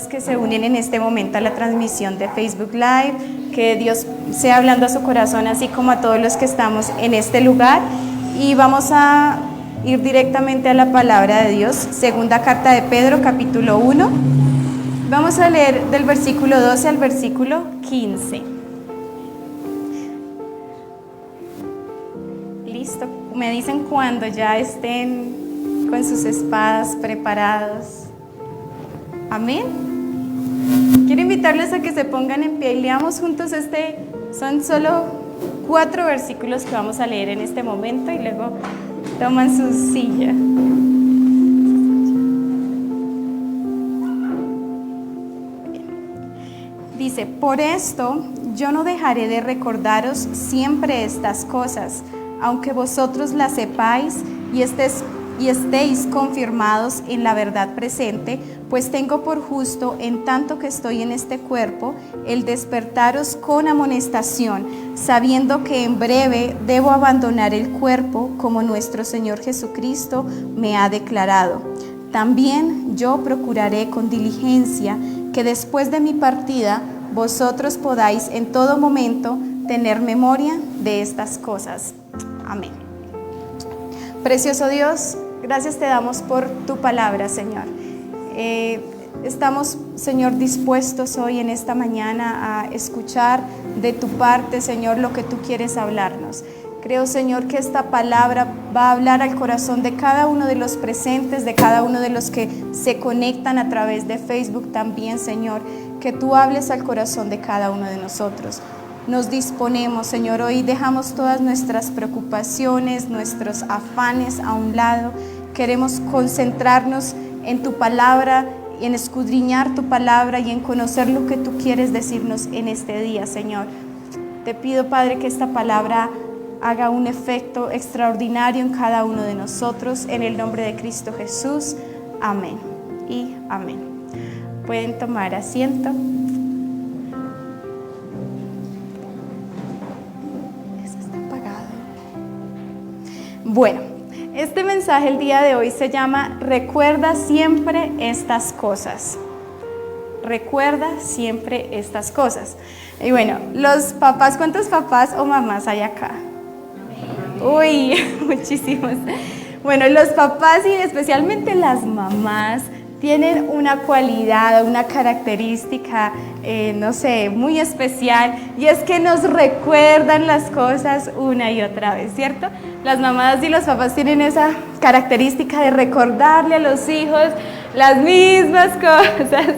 los que se unen en este momento a la transmisión de Facebook Live, que Dios sea hablando a su corazón, así como a todos los que estamos en este lugar. Y vamos a ir directamente a la palabra de Dios, segunda carta de Pedro, capítulo 1. Vamos a leer del versículo 12 al versículo 15. Listo, me dicen cuando ya estén con sus espadas preparados. Amén. Quiero invitarles a que se pongan en pie y leamos juntos son solo 4 versículos que vamos a leer en este momento y luego toman su silla. Dice, por esto yo no dejaré de recordaros siempre estas cosas, aunque vosotros las sepáis y estéis confirmados en la verdad presente, pues tengo por justo, en tanto que estoy en este cuerpo, el despertaros con amonestación, sabiendo que en breve debo abandonar el cuerpo, como nuestro Señor Jesucristo me ha declarado. También yo procuraré con diligencia que después de mi partida vosotros podáis en todo momento tener memoria de estas cosas. Amén. Precioso Dios, gracias te damos por tu palabra, Señor. Estamos, Señor, dispuestos hoy en esta mañana a escuchar de tu parte, Señor, lo que tú quieres hablarnos. Creo, Señor, que esta palabra va a hablar al corazón de cada uno de los presentes, de cada uno de los que se conectan a través de Facebook también, Señor, que tú hables al corazón de cada uno de nosotros. Nos disponemos, Señor, hoy dejamos todas nuestras preocupaciones, nuestros afanes a un lado. Queremos concentrarnos en tu palabra, en escudriñar tu palabra y en conocer lo que tú quieres decirnos en este día, Señor. Te pido, Padre, que esta palabra haga un efecto extraordinario en cada uno de nosotros, en el nombre de Cristo Jesús. Amén y amén. Pueden tomar asiento. Bueno, este mensaje el día de hoy se llama Recuerda siempre estas cosas. Recuerda siempre estas cosas. Y bueno, los papás, ¿cuántos papás o mamás hay acá? Uy, muchísimos. Bueno, los papás y especialmente las mamás tienen una cualidad, una característica, no sé, muy especial, y es que nos recuerdan las cosas una y otra vez, ¿cierto? Las mamás y los papás tienen esa característica de recordarle a los hijos las mismas cosas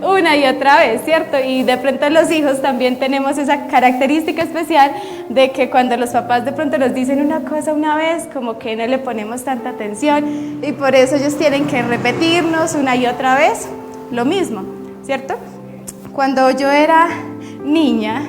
una y otra vez, ¿cierto? Y de pronto los hijos también tenemos esa característica especial de que cuando los papás de pronto nos dicen una cosa una vez, como que no le ponemos tanta atención y por eso ellos tienen que repetirnos una y otra vez lo mismo, ¿cierto? Cuando yo era niña,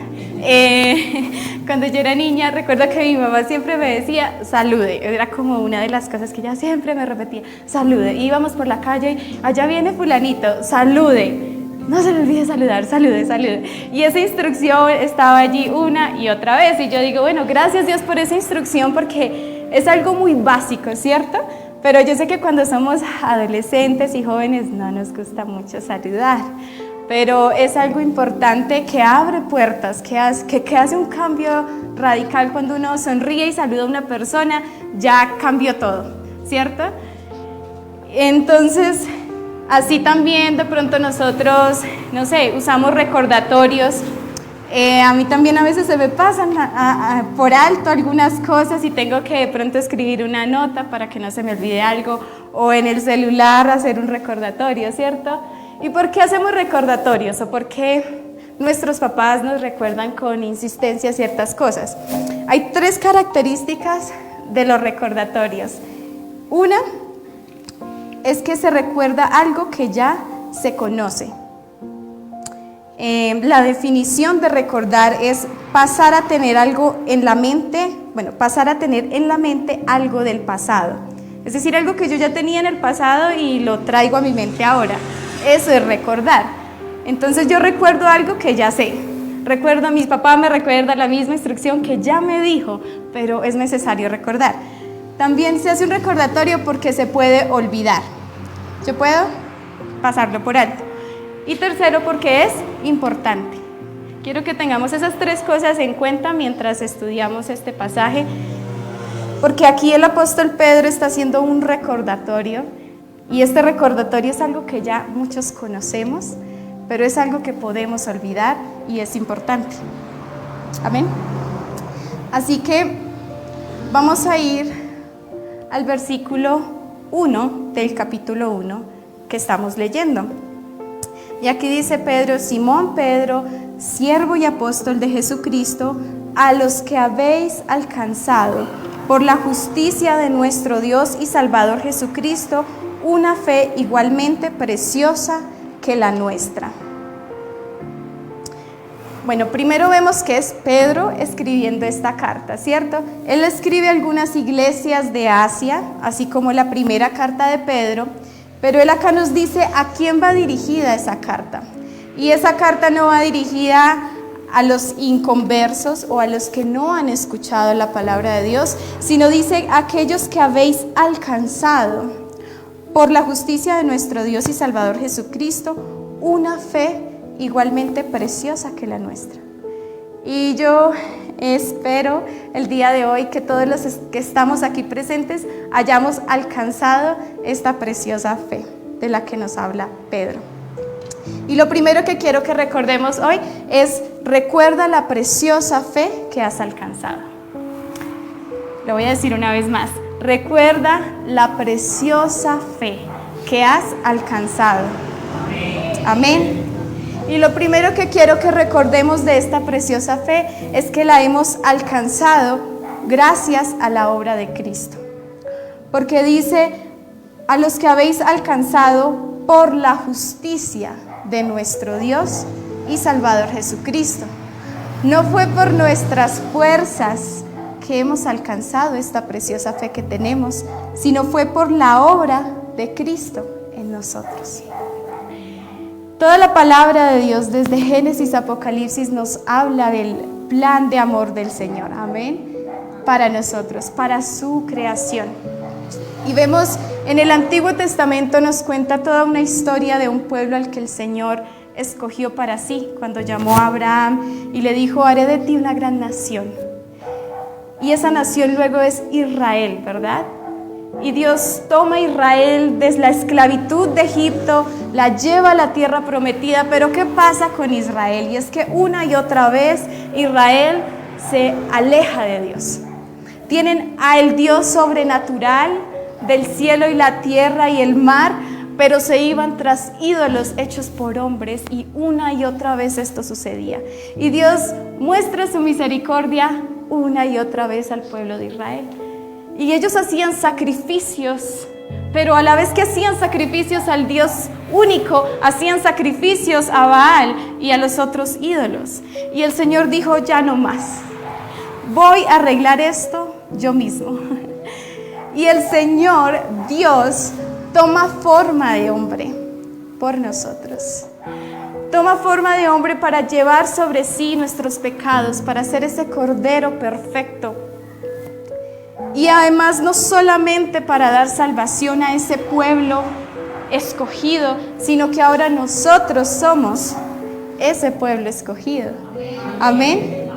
recuerdo que mi mamá siempre me decía, salude, era como una de las cosas que ella siempre me repetía, salude, íbamos por la calle, allá viene fulanito, salude, no se le olvide saludar, salude, salude, y esa instrucción estaba allí una y otra vez, y yo digo, bueno, gracias Dios por esa instrucción, porque es algo muy básico, ¿cierto? Pero yo sé que cuando somos adolescentes y jóvenes no nos gusta mucho saludar, pero es algo importante que abre puertas, que hace un cambio radical. Cuando uno sonríe y saluda a una persona, ya cambió todo, ¿cierto? Entonces, así también de pronto nosotros, no sé, usamos recordatorios. A mí también a veces se me pasan por alto algunas cosas y tengo que de pronto escribir una nota para que no se me olvide algo, o en el celular hacer un recordatorio, ¿cierto? ¿Y por qué hacemos recordatorios? ¿O por qué nuestros papás nos recuerdan con insistencia ciertas cosas? Hay 3 características de los recordatorios. Una es que se recuerda algo que ya se conoce. La definición de recordar es pasar a tener algo en la mente, pasar a tener en la mente algo del pasado. Es decir, algo que yo ya tenía en el pasado y lo traigo a mi mente ahora. Eso es recordar. Entonces yo recuerdo algo que ya sé. Recuerdo a mi papá, me recuerda la misma instrucción que ya me dijo, pero es necesario recordar. También se hace un recordatorio porque se puede olvidar. Yo puedo pasarlo por alto. Y tercero, porque es importante. Quiero que tengamos esas tres cosas en cuenta mientras estudiamos este pasaje, porque aquí el apóstol Pedro está haciendo un recordatorio, y este recordatorio es algo que ya muchos conocemos, pero es algo que podemos olvidar y es importante. Amén. Así que vamos a ir al versículo 1 del capítulo 1 que estamos leyendo. Y aquí dice Pedro: Simón Pedro, siervo y apóstol de Jesucristo, a los que habéis alcanzado por la justicia de nuestro Dios y Salvador Jesucristo, una fe igualmente preciosa que la nuestra. Bueno, primero vemos que es Pedro escribiendo esta carta, ¿cierto? Él escribe a algunas iglesias de Asia, así como la primera carta de Pedro, pero él acá nos dice a quién va dirigida esa carta. Y esa carta no va dirigida a los inconversos o a los que no han escuchado la palabra de Dios, sino dice a aquellos que habéis alcanzado por la justicia de nuestro Dios y Salvador Jesucristo una fe igualmente preciosa que la nuestra. Y yo espero el día de hoy que todos los que estamos aquí presentes hayamos alcanzado esta preciosa fe de la que nos habla Pedro. Y lo primero que quiero que recordemos hoy es: recuerda la preciosa fe que has alcanzado. Lo voy a decir una vez más: recuerda la preciosa fe que has alcanzado. Amén. Y lo primero que quiero que recordemos de esta preciosa fe es que la hemos alcanzado gracias a la obra de Cristo. Porque dice: a los que habéis alcanzado por la justicia de nuestro Dios y Salvador Jesucristo. No fue por nuestras fuerzas que hemos alcanzado esta preciosa fe que tenemos, sino fue por la obra de Cristo en nosotros. Toda la palabra de Dios, desde Génesis a Apocalipsis, nos habla del plan de amor del Señor, amén, para nosotros, para su creación. Y vemos en el Antiguo Testamento, nos cuenta toda una historia de un pueblo al que el Señor escogió para sí, cuando llamó a Abraham y le dijo: haré de ti una gran nación. Y esa nación luego es Israel, ¿verdad? Y Dios toma a Israel desde la esclavitud de Egipto, la lleva a la tierra prometida. Pero ¿qué pasa con Israel? Y es que una y otra vez Israel se aleja de Dios. Tienen al Dios sobrenatural del cielo y la tierra y el mar, pero se iban tras ídolos hechos por hombres, y una y otra vez esto sucedía. Y Dios muestra su misericordia una y otra vez al pueblo de Israel. Y ellos hacían sacrificios, pero a la vez que hacían sacrificios al Dios único, hacían sacrificios a Baal y a los otros ídolos. Y el Señor dijo: ya no más, voy a arreglar esto yo mismo. Y el Señor, Dios, toma forma de hombre por nosotros. Toma forma de hombre para llevar sobre sí nuestros pecados, para ser ese Cordero perfecto. Y además no solamente para dar salvación a ese pueblo escogido, sino que ahora nosotros somos ese pueblo escogido. Amén.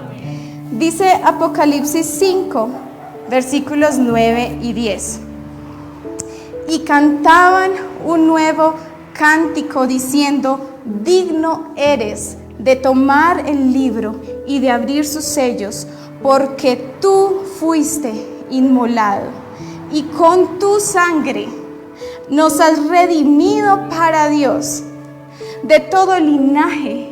Dice Apocalipsis 5, versículos 9 y 10. Y cantaban un nuevo cántico diciendo: digno eres de tomar el libro y de abrir sus sellos, porque tú fuiste inmolado y con tu sangre nos has redimido para Dios de todo linaje,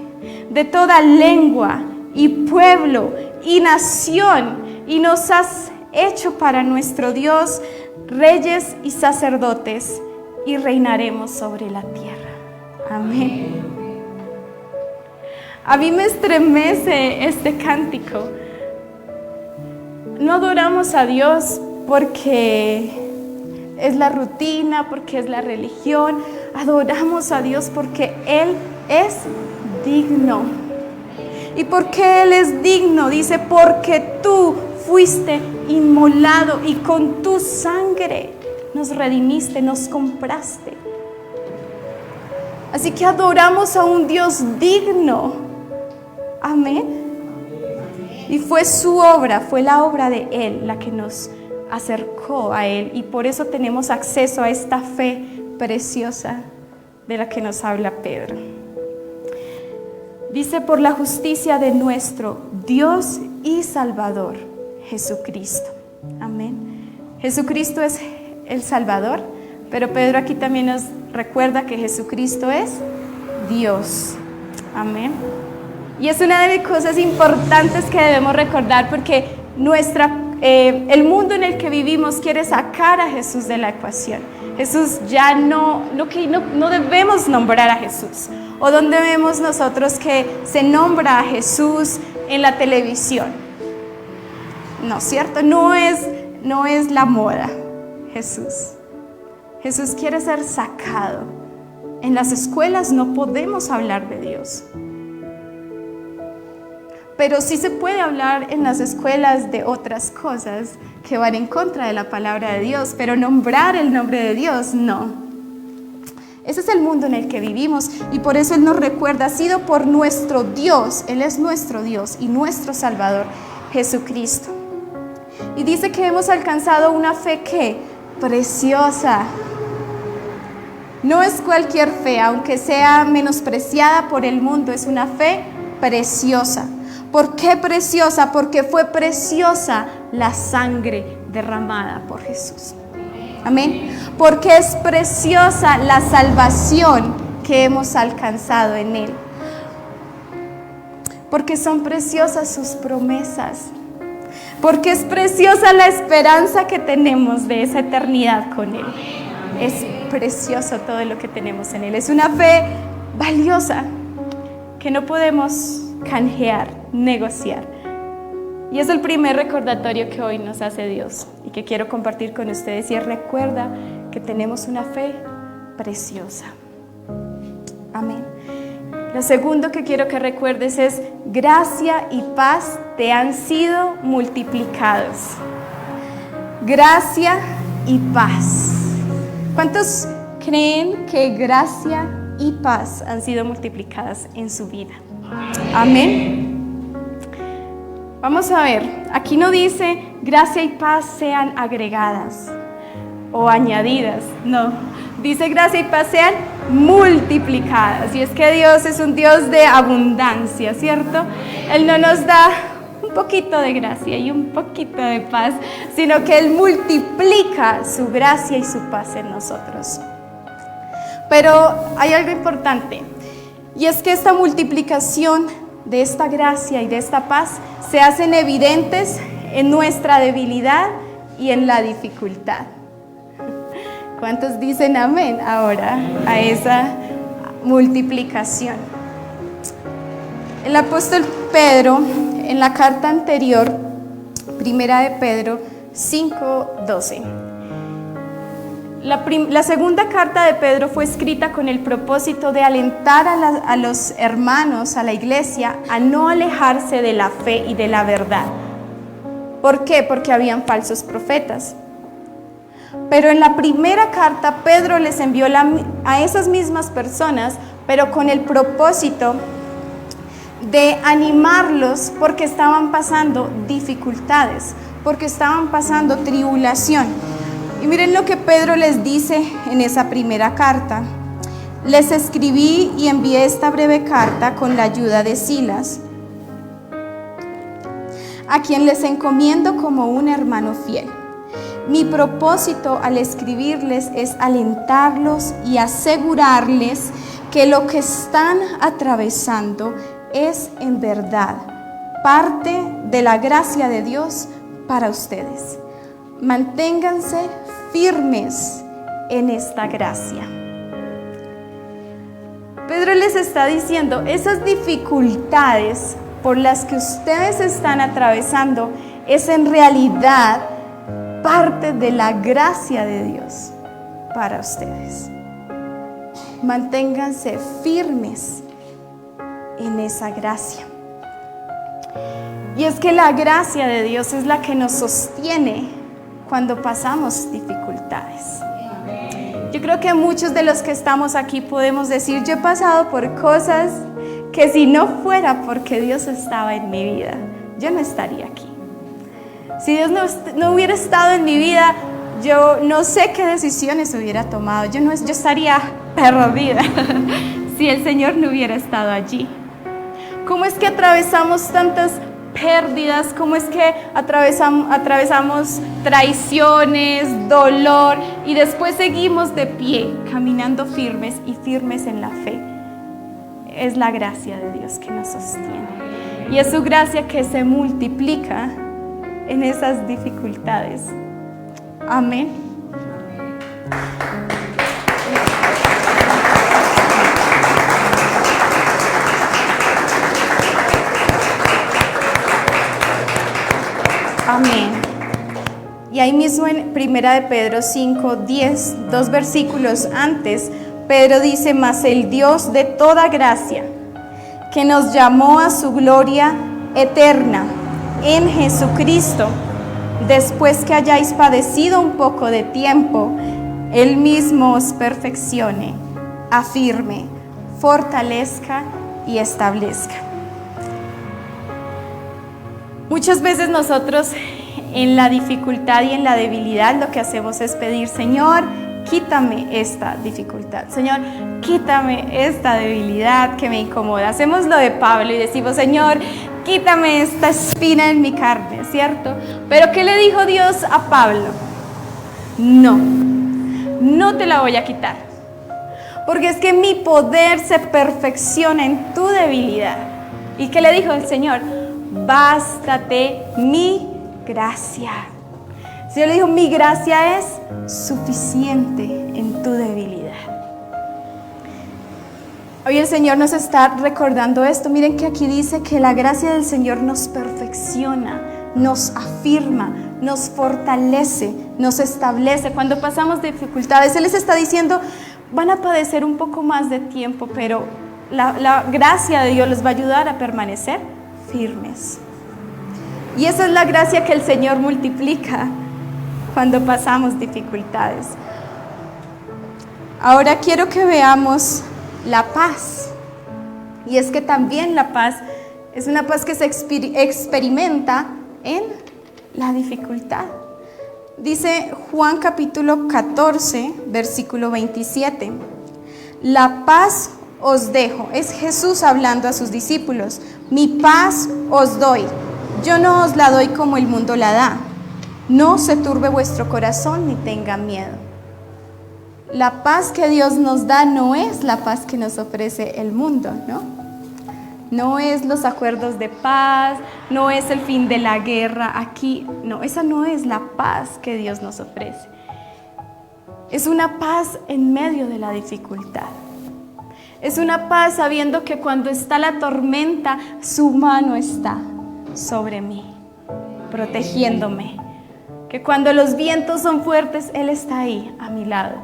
de toda lengua y pueblo y nación, y nos has hecho para nuestro Dios reyes y sacerdotes, y reinaremos sobre la tierra. Amén. A mí me estremece este cántico. No adoramos a Dios porque es la rutina, porque es la religión. Adoramos a Dios porque Él es digno. ¿Y por qué Él es digno? Dice: porque tú fuiste inmolado y con tu sangre nos redimiste, nos compraste. Así que adoramos a un Dios digno. Amén. Y fue su obra, fue la obra de Él la que nos acercó a Él. Y por eso tenemos acceso a esta fe preciosa de la que nos habla Pedro. Dice, por la justicia de nuestro Dios y Salvador, Jesucristo. Amén. Jesucristo es el Salvador, pero Pedro aquí también nos recuerda que Jesucristo es Dios. Amén. Y es una de las cosas importantes que debemos recordar, porque el mundo en el que vivimos quiere sacar a Jesús de la ecuación. Jesús ya no debemos nombrar a Jesús. ¿O dónde vemos nosotros que se nombra a Jesús en la televisión? No, ¿cierto? No es la moda, Jesús. Jesús quiere ser sacado. En las escuelas no podemos hablar de Dios. Pero sí se puede hablar en las escuelas de otras cosas que van en contra de la palabra de Dios, pero nombrar el nombre de Dios, no. Ese es el mundo en el que vivimos, y por eso Él nos recuerda, ha sido por nuestro Dios, Él es nuestro Dios y nuestro Salvador, Jesucristo. Y dice que hemos alcanzado una fe que preciosa. No es cualquier fe, aunque sea menospreciada por el mundo, es una fe preciosa. ¿Por qué preciosa? Porque fue preciosa la sangre derramada por Jesús. Amén. Porque es preciosa la salvación que hemos alcanzado en Él. Porque son preciosas sus promesas. Porque es preciosa la esperanza que tenemos de esa eternidad con Él. Es precioso todo lo que tenemos en Él. Es una fe valiosa que no podemos canjear, negociar. Y es el primer recordatorio que hoy nos hace Dios y que quiero compartir con ustedes, y recuerda que tenemos una fe preciosa. Amén. Lo segundo que quiero que recuerdes es: gracia y paz te han sido multiplicados. Gracia y paz. ¿Cuántos creen que gracia y paz han sido multiplicadas en su vida? Amén. Vamos a ver, aquí no dice gracia y paz sean agregadas o añadidas, no, dice gracia y paz sean multiplicadas. Y es que Dios es un Dios de abundancia, ¿cierto? Él no nos da un poquito de gracia y un poquito de paz, sino que Él multiplica su gracia y su paz en nosotros. Pero hay algo importante, y es que esta multiplicación de esta gracia y de esta paz se hacen evidentes en nuestra debilidad y en la dificultad. ¿Cuántos dicen amén ahora a esa multiplicación? El apóstol Pedro, en la carta anterior, primera de Pedro 5:12. La segunda carta de Pedro fue escrita con el propósito de alentar a los hermanos, a la iglesia, a no alejarse de la fe y de la verdad. ¿Por qué? Porque habían falsos profetas. Pero en la primera carta Pedro les envió a esas mismas personas, pero con el propósito de animarlos, porque estaban pasando dificultades, porque estaban pasando tribulación. Y miren lo que Pedro les dice en esa primera carta: les escribí y envié esta breve carta con la ayuda de Silas, a quien les encomiendo como un hermano fiel. Mi propósito al escribirles es alentarlos y asegurarles que lo que están atravesando es en verdad parte de la gracia de Dios para ustedes. Manténganse firmes en esta gracia. Pedro les está diciendo, esas dificultades por las que ustedes están atravesando es en realidad parte de la gracia de Dios para ustedes. Manténganse firmes en esa gracia. Y es que la gracia de Dios es la que nos sostiene cuando pasamos dificultades. Yo creo que muchos de los que estamos aquí podemos decir, yo he pasado por cosas que si no fuera porque Dios estaba en mi vida, yo no estaría aquí. Si Dios no hubiera estado en mi vida, yo no sé qué decisiones hubiera tomado. Yo estaría perdida si el Señor no hubiera estado allí. ¿Cómo es que atravesamos tantas pérdidas? ¿Cómo es que atravesamos traiciones, dolor y después seguimos de pie, caminando firmes y firmes en la fe? Es la gracia de Dios que nos sostiene. Y es su gracia que se multiplica en esas dificultades. Amén. Amén. Y ahí mismo en 1 de Pedro 5:10, 2 versículos antes, Pedro dice, mas el Dios de toda gracia, que nos llamó a su gloria eterna en Jesucristo, después que hayáis padecido un poco de tiempo, Él mismo os perfeccione, afirme, fortalezca y establezca. Muchas veces nosotros en la dificultad y en la debilidad lo que hacemos es pedir, Señor, quítame esta dificultad, Señor, quítame esta debilidad que me incomoda. Hacemos lo de Pablo y decimos, Señor, quítame esta espina en mi carne, ¿cierto? Pero ¿qué le dijo Dios a Pablo? No te la voy a quitar, porque es que mi poder se perfecciona en tu debilidad. ¿Y qué le dijo el Señor? Bástate mi gracia. El Señor le dijo, mi gracia es suficiente en tu debilidad. Hoy el Señor nos está recordando esto. Miren que aquí dice que la gracia del Señor nos perfecciona, nos afirma, nos fortalece, nos establece. Cuando pasamos dificultades, Él les está diciendo, van a padecer un poco más de tiempo, pero la gracia de Dios les va a ayudar a permanecer firmes. Y esa es la gracia que el Señor multiplica cuando pasamos dificultades. Ahora quiero que veamos la paz. Y es que también la paz es una paz que se experimenta en la dificultad. Dice Juan capítulo 14, versículo 27. La paz os dejo. Es Jesús hablando a sus discípulos. Mi paz os doy. Yo no os la doy como el mundo la da. No se turbe vuestro corazón ni tenga miedo. La paz que Dios nos da no es la paz que nos ofrece el mundo, ¿no? No es los acuerdos de paz, no es el fin de la guerra aquí. No, esa no es la paz que Dios nos ofrece. Es una paz en medio de la dificultad. Es una paz sabiendo que cuando está la tormenta, su mano está sobre mí, protegiéndome. Que cuando los vientos son fuertes, Él está ahí a mi lado.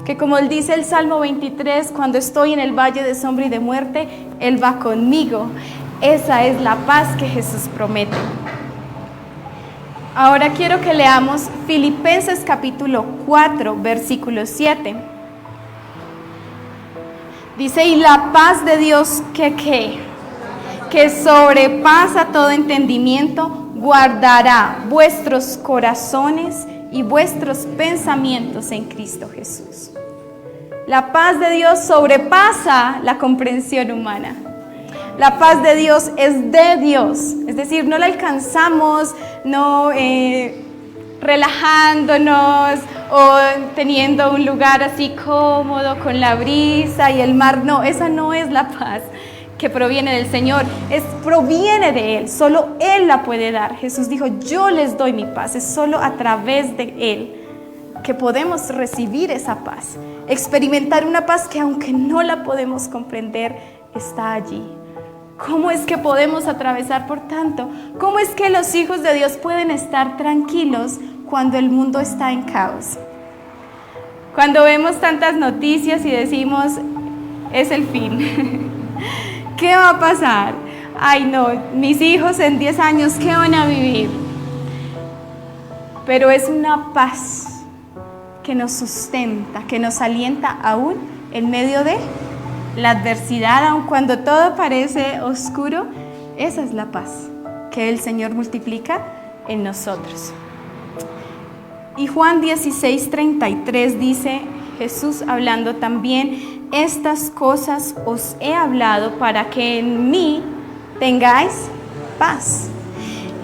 Que como dice el Salmo 23, cuando estoy en el valle de sombra y de muerte, Él va conmigo. Esa es la paz que Jesús promete. Ahora quiero que leamos Filipenses capítulo 4, versículo 7. Dice, y la paz de Dios que sobrepasa todo entendimiento, guardará vuestros corazones y vuestros pensamientos en Cristo Jesús. La paz de Dios sobrepasa la comprensión humana. La paz de Dios es de Dios, es decir, no la alcanzamos relajándonos o teniendo un lugar así cómodo con la brisa y el mar. No, esa no es la paz que proviene del Señor, proviene de Él, solo Él la puede dar. Jesús dijo, yo les doy mi paz, es solo a través de Él que podemos recibir esa paz, experimentar una paz que aunque no la podemos comprender, está allí. ¿Cómo es que podemos atravesar por tanto? ¿Cómo es que los hijos de Dios pueden estar tranquilos cuando el mundo está en caos? Cuando vemos tantas noticias y decimos, es el fin. ¿Qué va a pasar? Ay no, mis hijos en 10 años, ¿qué van a vivir? Pero es una paz que nos sustenta, que nos alienta aún en medio de la adversidad, aun cuando todo parece oscuro. Esa es la paz que el Señor multiplica en nosotros. Y Juan 16:33 dice, Jesús hablando también, estas cosas os he hablado para que en mí tengáis paz.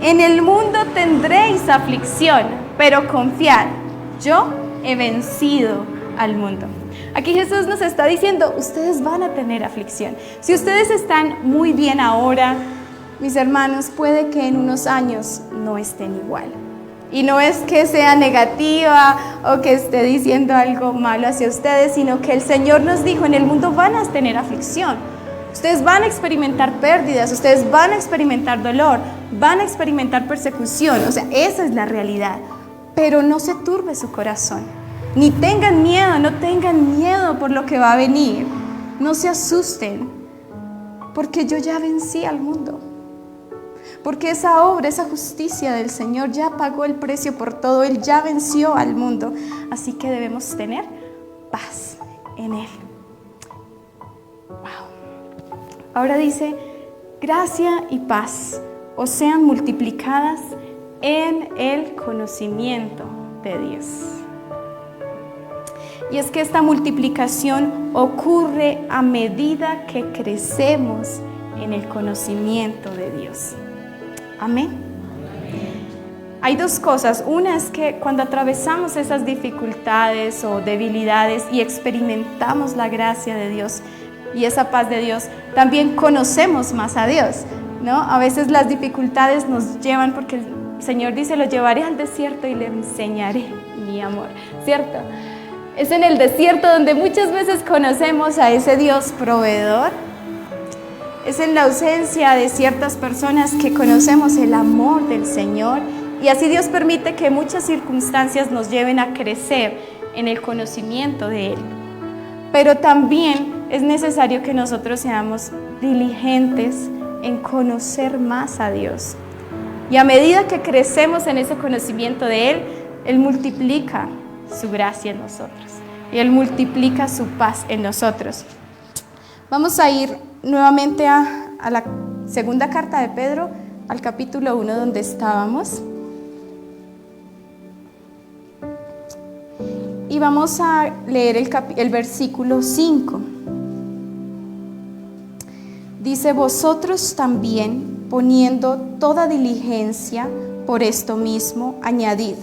En el mundo tendréis aflicción, pero confiad, yo he vencido al mundo. Aquí Jesús nos está diciendo, ustedes van a tener aflicción. Si ustedes están muy bien ahora, mis hermanos, puede que en unos años no estén igual. Y no es que sea negativa o que esté diciendo algo malo hacia ustedes, sino que el Señor nos dijo, en el mundo van a tener aflicción. Ustedes van a experimentar pérdidas, ustedes van a experimentar dolor, van a experimentar persecución. O sea, esa es la realidad. Pero no se turbe su corazón. Ni tengan miedo, no tengan miedo por lo que va a venir. No se asusten, porque yo ya vencí al mundo. Porque esa obra, esa justicia del Señor ya pagó el precio por todo. Él ya venció al mundo. Así que debemos tener paz en Él. Wow. Ahora dice, gracia y paz os sean multiplicadas en el conocimiento de Dios. Y es que esta multiplicación ocurre a medida que crecemos en el conocimiento de Dios. Amén. Hay dos cosas. Una es que cuando atravesamos esas dificultades o debilidades y experimentamos la gracia de Dios y esa paz de Dios, también conocemos más a Dios, ¿no? A veces las dificultades nos llevan, porque el Señor dice, lo llevaré al desierto y le enseñaré mi amor, ¿cierto? Es en el desierto donde muchas veces conocemos a ese Dios proveedor. Es en la ausencia de ciertas personas que conocemos el amor del Señor. Y así Dios permite que muchas circunstancias nos lleven a crecer en el conocimiento de Él. Pero también es necesario que nosotros seamos diligentes en conocer más a Dios. Y a medida que crecemos en ese conocimiento de Él, Él multiplica su gracia en nosotros. Y Él multiplica su paz en nosotros. Vamos a ir nuevamente a la segunda carta de Pedro, al capítulo 1 donde estábamos. Y vamos a leer el versículo 5. Dice, vosotros también, poniendo toda diligencia por esto mismo, añadid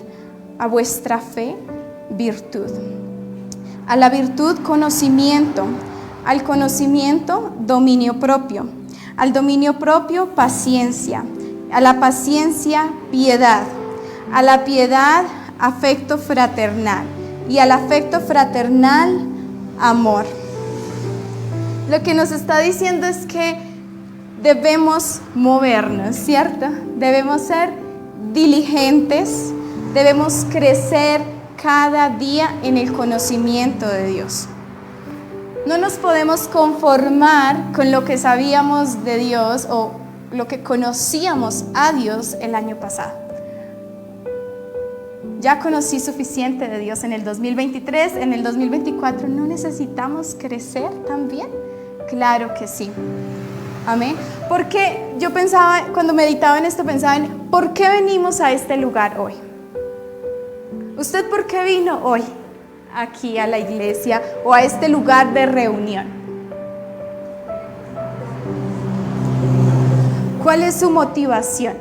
a vuestra fe virtud, a la virtud conocimiento, al conocimiento dominio propio, al dominio propio paciencia, a la paciencia piedad, a la piedad afecto fraternal y al afecto fraternal amor. Lo que nos está diciendo es que debemos movernos, ¿cierto? Debemos ser diligentes, debemos crecer cada día en el conocimiento de Dios. No nos podemos conformar con lo que sabíamos de Dios o lo que conocíamos a Dios el año pasado. Ya conocí suficiente de Dios en el 2023, en el 2024, ¿no necesitamos crecer también? Claro que sí. Amén. Porque yo pensaba, cuando meditaba en esto, pensaba en ¿por qué venimos a este lugar hoy? ¿Usted por qué vino hoy aquí a la iglesia o a este lugar de reunión? ¿Cuál es su motivación?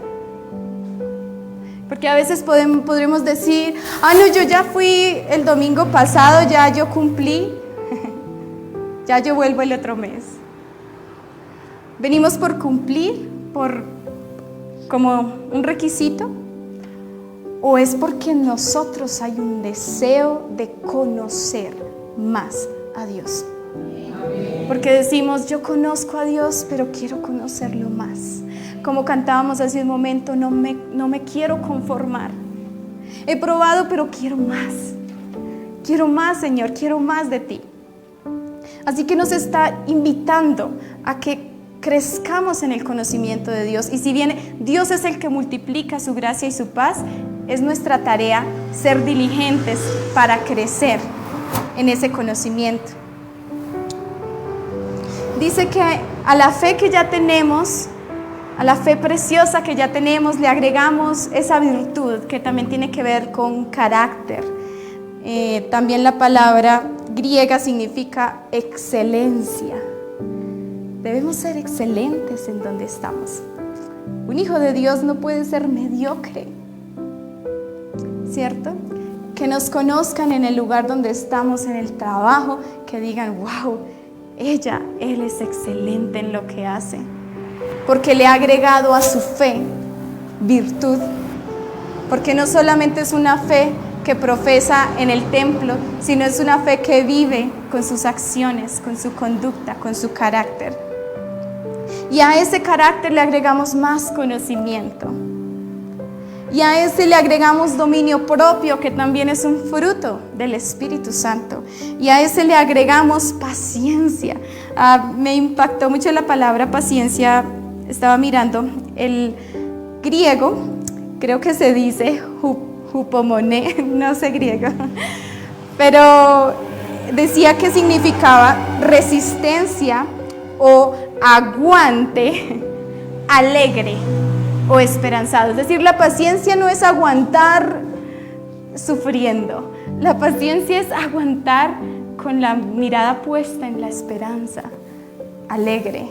Porque a veces podremos decir, no, yo ya fui el domingo pasado, ya yo cumplí, ya yo vuelvo el otro mes. ¿Venimos por cumplir, como un requisito? ¿O es porque en nosotros hay un deseo de conocer más a Dios? Porque decimos, yo conozco a Dios, pero quiero conocerlo más. Como cantábamos hace un momento, no me quiero conformar. He probado, pero quiero más. Quiero más, Señor, quiero más de ti. Así que nos está invitando a que crezcamos en el conocimiento de Dios. Y si bien Dios es el que multiplica su gracia y su paz, es nuestra tarea ser diligentes para crecer en ese conocimiento. Dice que a la fe que ya tenemos, a la fe preciosa que ya tenemos, le agregamos esa virtud que también tiene que ver con carácter. También la palabra griega significa excelencia. Debemos ser excelentes en donde estamos. Un hijo de Dios no puede ser mediocre, ¿cierto? Que nos conozcan en el lugar donde estamos, en el trabajo, que digan, wow, él es excelente en lo que hace, porque le ha agregado a su fe virtud, porque no solamente es una fe que profesa en el templo, sino es una fe que vive con sus acciones, con su conducta, con su carácter. Y a ese carácter le agregamos más conocimiento. Y a ese le agregamos dominio propio, que también es un fruto del Espíritu Santo. Y a ese le agregamos paciencia. Me impactó mucho la palabra paciencia. Estaba mirando el griego, creo que se dice hupomone, no sé griego, pero decía que significaba resistencia o aguante alegre o esperanzado. Es decir, la paciencia no es aguantar sufriendo. La paciencia es aguantar con la mirada puesta en la esperanza, alegre.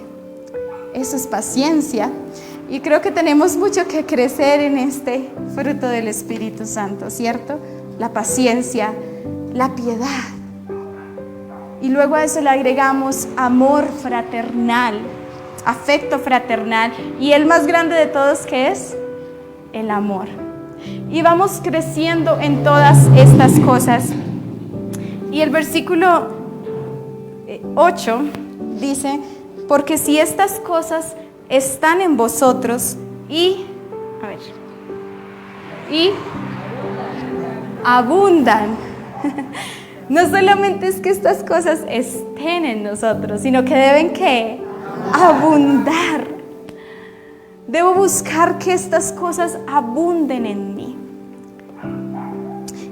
Eso es paciencia. Y creo que tenemos mucho que crecer en este fruto del Espíritu Santo, ¿cierto? La paciencia, la piedad. Y luego a eso le agregamos amor fraternal, afecto fraternal, y el más grande de todos, ¿qué es? El amor. Y vamos creciendo en todas estas cosas. Y el versículo 8 dice, porque si estas cosas están en vosotros y abundan. No solamente es que estas cosas estén en nosotros, sino que deben ¿qué? Abundar. Debo buscar que estas cosas abunden en mí.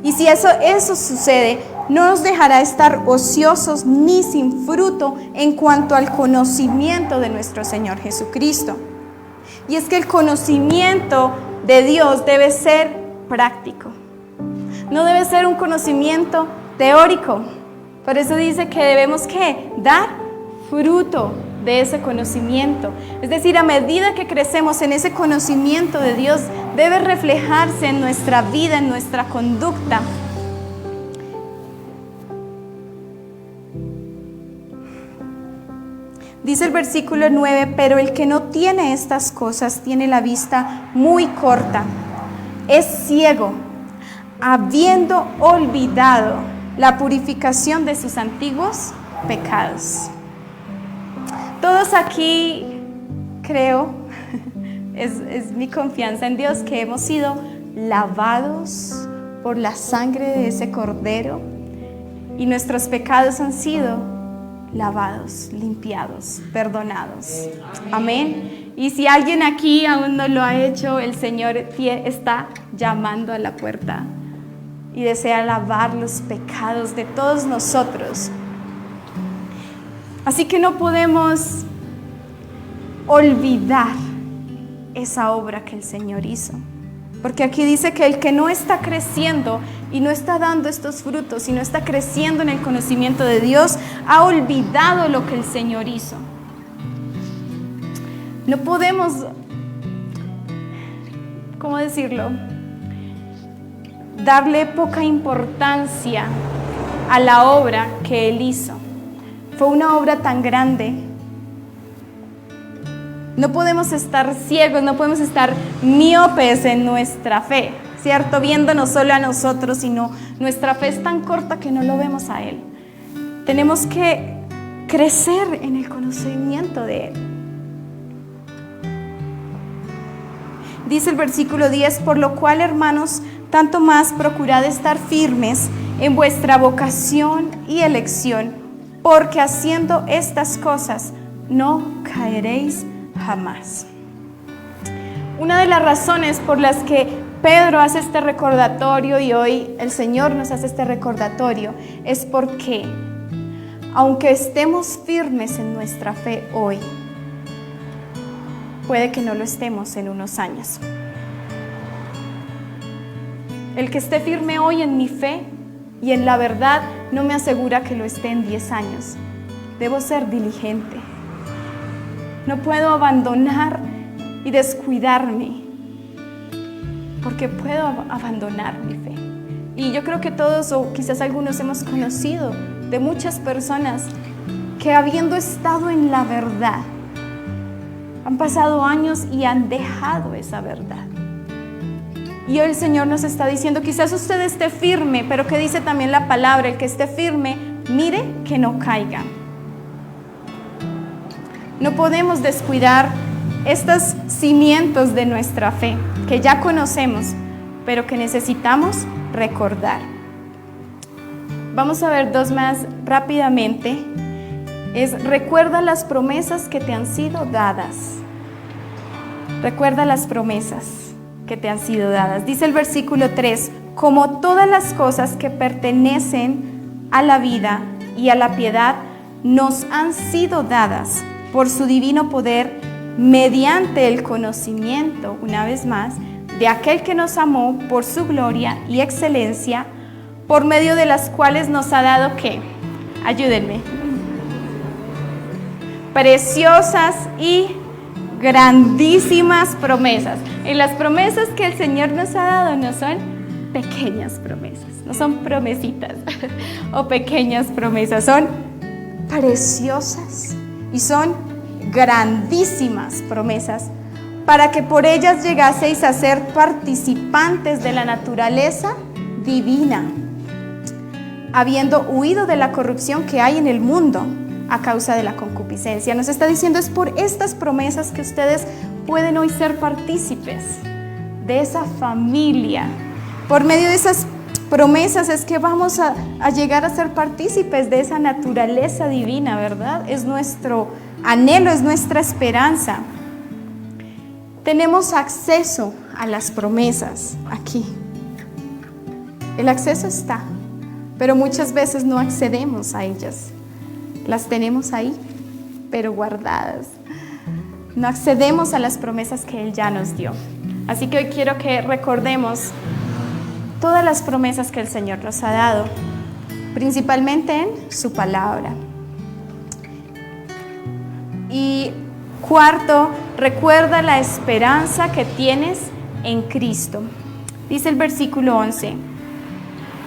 Y si eso sucede, no nos dejará estar ociosos ni sin fruto en cuanto al conocimiento de nuestro Señor Jesucristo. Y es que el conocimiento de Dios debe ser práctico. No debe ser un conocimiento teórico. Por eso dice que debemos ¿qué? Dar fruto de ese conocimiento. Es decir, a medida que crecemos en ese conocimiento de Dios, debe reflejarse en nuestra vida, en nuestra conducta. Dice el versículo 9, pero el que no tiene estas cosas tiene la vista muy corta, es ciego, habiendo olvidado la purificación de sus antiguos pecados. Todos aquí, creo, es mi confianza en Dios, que hemos sido lavados por la sangre de ese cordero y nuestros pecados han sido lavados, limpiados, perdonados. Amén. Y si alguien aquí aún no lo ha hecho, el Señor está llamando a la puerta y desea lavar los pecados de todos nosotros. Así que no podemos olvidar esa obra que el Señor hizo. Porque aquí dice que el que no está creciendo y no está dando estos frutos y no está creciendo en el conocimiento de Dios, ha olvidado lo que el Señor hizo. No podemos, ¿cómo decirlo? Darle poca importancia a la obra que Él hizo. Fue una obra tan grande. No podemos estar ciegos, no podemos estar miopes en nuestra fe, ¿cierto? Viéndonos solo a nosotros, sino nuestra fe es tan corta que no lo vemos a Él. Tenemos que crecer en el conocimiento de Él. Dice el versículo 10, por lo cual, hermanos, tanto más procurad estar firmes en vuestra vocación y elección, porque haciendo estas cosas no caeréis jamás. Una de las razones por las que Pedro hace este recordatorio y hoy el Señor nos hace este recordatorio, es porque aunque estemos firmes en nuestra fe hoy, puede que no lo estemos en unos años. El que esté firme hoy en mi fe y en la verdad no me asegura que lo esté en 10 años. Debo ser diligente. No puedo abandonar y descuidarme, porque puedo abandonar mi fe. Y yo creo que todos, o quizás algunos, hemos conocido de muchas personas que, habiendo estado en la verdad, han pasado años y han dejado esa verdad. Y hoy el Señor nos está diciendo, quizás usted esté firme, pero que dice también la palabra, el que esté firme, mire que no caiga. No podemos descuidar estos cimientos de nuestra fe, que ya conocemos, pero que necesitamos recordar. Vamos a ver dos más rápidamente. Recuerda las promesas que te han sido dadas. Recuerda las promesas que te han sido dadas. Dice el versículo 3, como todas las cosas que pertenecen a la vida y a la piedad nos han sido dadas por su divino poder, mediante el conocimiento, una vez más, de aquel que nos amó por su gloria y excelencia, por medio de las cuales nos ha dado, ¿qué? Ayúdenme. Preciosas y grandísimas promesas. Y las promesas que el Señor nos ha dado no son pequeñas promesas, no son promesitas o pequeñas promesas, son preciosas y son grandísimas promesas, para que por ellas llegaseis a ser participantes de la naturaleza divina, habiendo huido de la corrupción que hay en el mundo a causa de la concupiscencia. Nos está diciendo, es por estas promesas que ustedes pueden hoy ser partícipes de esa familia. Por medio de esas promesas es que vamos a llegar a ser partícipes de esa naturaleza divina, ¿verdad? Es nuestro anhelo, es nuestra esperanza. Tenemos acceso a las promesas aquí. El acceso está, pero muchas veces no accedemos a ellas. Las tenemos ahí, pero guardadas. No accedemos a las promesas que Él ya nos dio. Así que hoy quiero que recordemos todas las promesas que el Señor nos ha dado, principalmente en su palabra. Y cuarto, recuerda la esperanza que tienes en Cristo. Dice el versículo 11,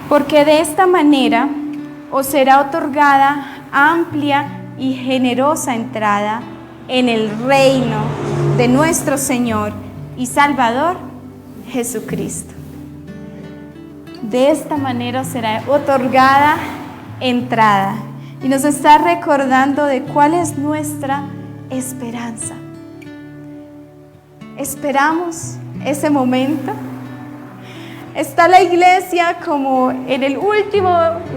porque de esta manera os será otorgada amplia y generosa entrada en el reino de nuestro Señor y Salvador Jesucristo. De esta manera será otorgada entrada. Y nos está recordando de cuál es nuestra esperanza. Esperamos ese momento. Está la iglesia como en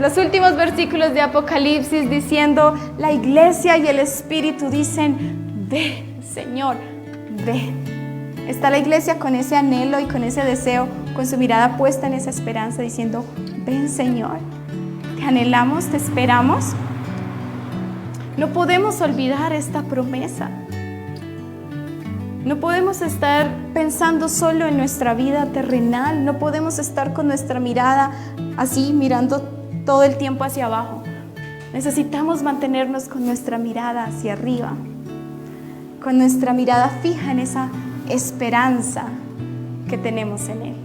los últimos versículos de Apocalipsis diciendo, la iglesia y el Espíritu dicen, ven, Señor, ven. Está la iglesia con ese anhelo y con ese deseo, con su mirada puesta en esa esperanza, diciendo, ven, Señor, te anhelamos, te esperamos. No podemos olvidar esta promesa. No podemos estar pensando solo en nuestra vida terrenal. No podemos estar con nuestra mirada así, mirando todo el tiempo hacia abajo. Necesitamos mantenernos con nuestra mirada hacia arriba, con nuestra mirada fija en esa esperanza que tenemos en Él.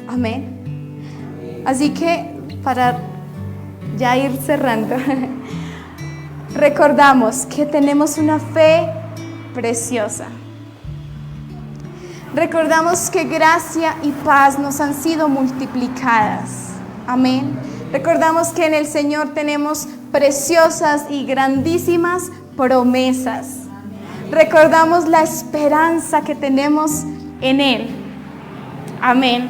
Amén. Así que para ya ir cerrando, recordamos que tenemos una fe preciosa. Recordamos que gracia y paz nos han sido multiplicadas. Amén. Recordamos que en el Señor tenemos preciosas y grandísimas promesas. Recordamos la esperanza que tenemos en Él. Amén.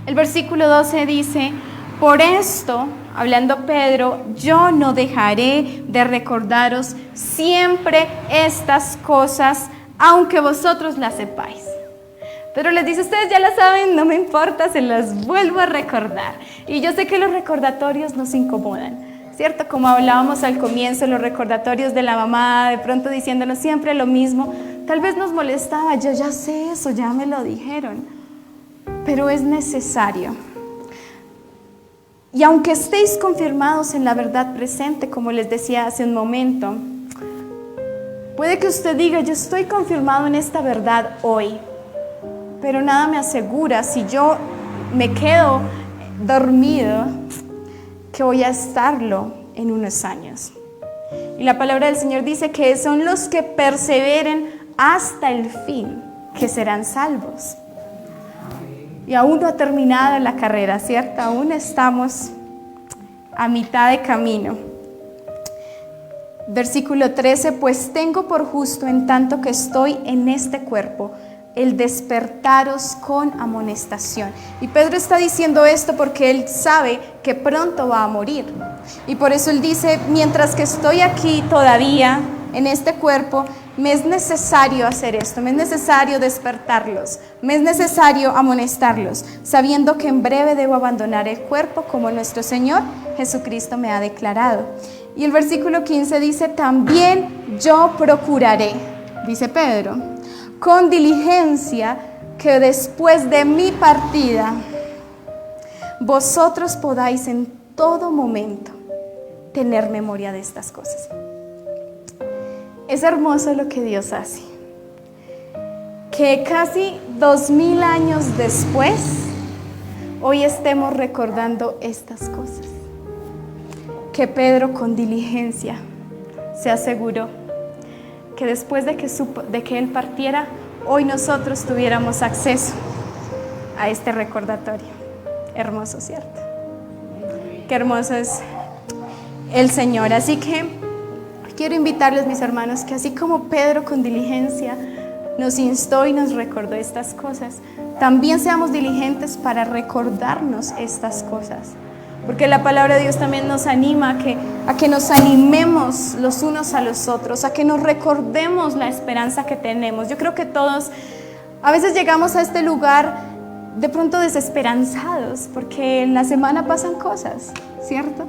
El versículo 12 dice, por esto, hablando Pedro, yo no dejaré de recordaros siempre estas cosas, aunque vosotros las sepáis. Pero les dice, ustedes ya la saben, no me importa, se las vuelvo a recordar. Y yo sé que los recordatorios nos incomodan, ¿cierto? Como hablábamos al comienzo, los recordatorios de la mamá, de pronto diciéndonos siempre lo mismo, tal vez nos molestaba, yo ya sé eso, ya me lo dijeron, pero es necesario. Y aunque estéis confirmados en la verdad presente, como les decía hace un momento, puede que usted diga, yo estoy confirmado en esta verdad hoy, pero nada me asegura, si yo me quedo dormido, que voy a estarlo en unos años. Y la palabra del Señor dice que son los que perseveren hasta el fin, que serán salvos. Y aún no ha terminado la carrera, ¿cierto? Aún estamos a mitad de camino. Versículo 13, pues tengo por justo en tanto que estoy en este cuerpo, el despertaros con amonestación. Y Pedro está diciendo esto porque él sabe que pronto va a morir. Y por eso él dice, mientras que estoy aquí todavía en este cuerpo, me es necesario hacer esto, me es necesario despertarlos, me es necesario amonestarlos, sabiendo que en breve debo abandonar el cuerpo como nuestro Señor Jesucristo me ha declarado. Y el versículo 15 dice, también yo procuraré, dice Pedro, con diligencia que después de mi partida vosotros podáis en todo momento tener memoria de estas cosas. Es hermoso lo que Dios hace, que casi 2000 años después, hoy estemos recordando estas cosas, que Pedro con diligencia se aseguró que después de que él partiera, hoy nosotros tuviéramos acceso a este recordatorio. Hermoso, ¿cierto? Qué hermoso es el Señor. Así que quiero invitarles, mis hermanos, que así como Pedro con diligencia nos instó y nos recordó estas cosas, también seamos diligentes para recordarnos estas cosas. Porque la palabra de Dios también nos anima a que nos animemos los unos a los otros, a que nos recordemos la esperanza que tenemos. Yo creo que todos a veces llegamos a este lugar de pronto desesperanzados, porque en la semana pasan cosas, ¿cierto?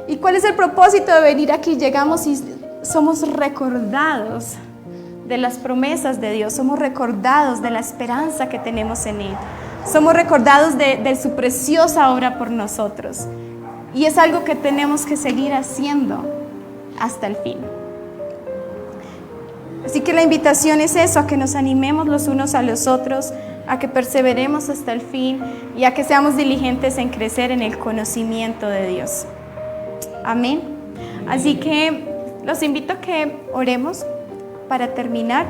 ¿Y cuál es el propósito de venir aquí? Llegamos y somos recordados de las promesas de Dios, somos recordados de la esperanza que tenemos en Él. Somos recordados de su preciosa obra por nosotros. Y es algo que tenemos que seguir haciendo hasta el fin. Así que la invitación es eso, a que nos animemos los unos a los otros, a que perseveremos hasta el fin y a que seamos diligentes en crecer en el conocimiento de Dios. Amén. Así que los invito a que oremos para terminar.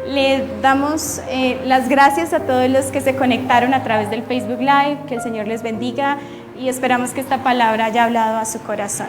Le damos las gracias a todos los que se conectaron a través del Facebook Live, que el Señor les bendiga y esperamos que esta palabra haya hablado a su corazón.